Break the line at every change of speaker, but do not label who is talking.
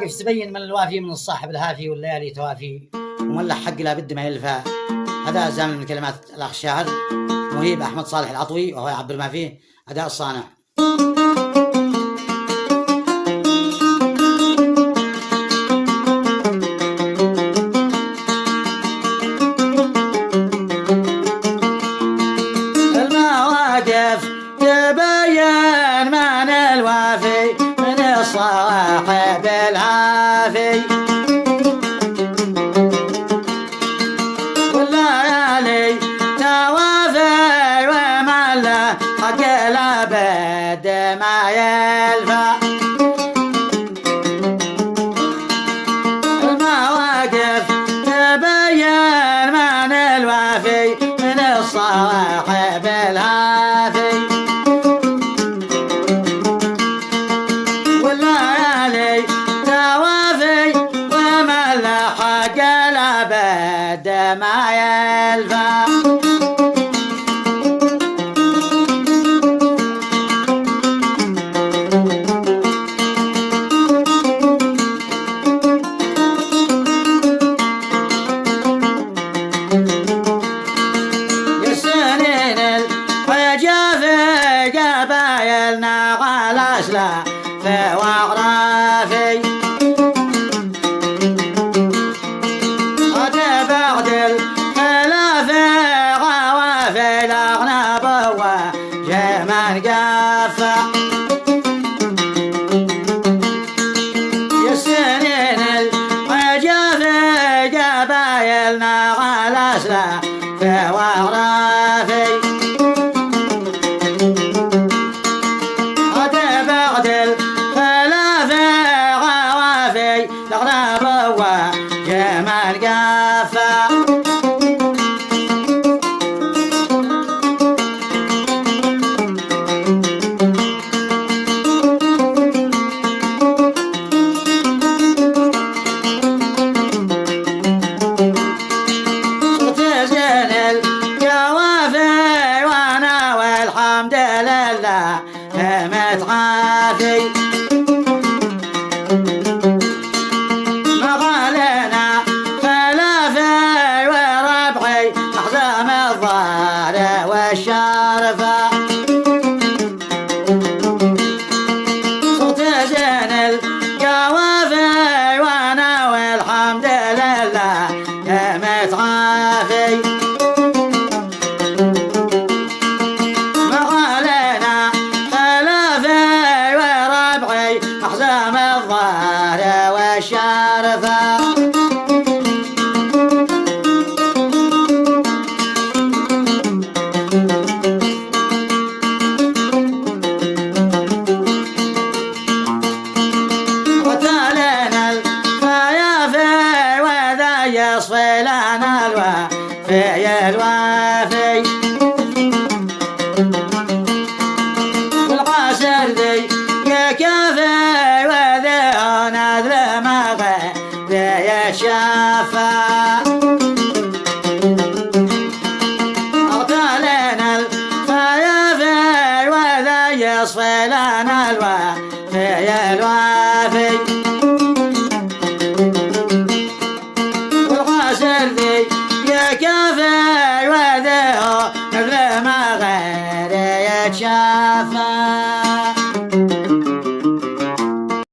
واقف تبين من الوافي من الصاحب الهافي والليالي توافي وملح حق لابد ما يلفى. هذا زامن من كلمات الأخ الشاعر مهيب أحمد صالح العطوي وهو يعبر ما فيه أداء الصانع. المواقف تبين من الوافي من الصاحب الهافي والليالي توافي وملا حق الأبد ما يلفى. المواقف تبين من الوافي من الصاحب الهافي والليالي توافي وملا حق الأبد ما يلفى. يسنين الحجافي قبايلنا على أسلاف وأغرافي بعد الخلاف غوافي الأغناب وجمال قافة. يسنين الحجافي قبايلنا على أسلاف وأغرافي بعد الخلاف غوافي الأغناب وجمال قافة. صرت زين القوافي وانا والحمد لله متعافي. مغالنا خلافي وربعي أحزام الظهر والشرفة. صرت زين القوافي وانا والحمد لله متعافي. مغالنا خلافي وربعي أحزام الظهر والشرفة. قتلنا الخيافي وذا يصفي لنا الوافي الوافي والقاسر ذي يكافي وذي نذل ما غير يتشافى. اغتالنا الخيافي وذا يصفي لنا الوافي الوافي والقاسر ذي يكافي وذي نذل ما غير يتشافى.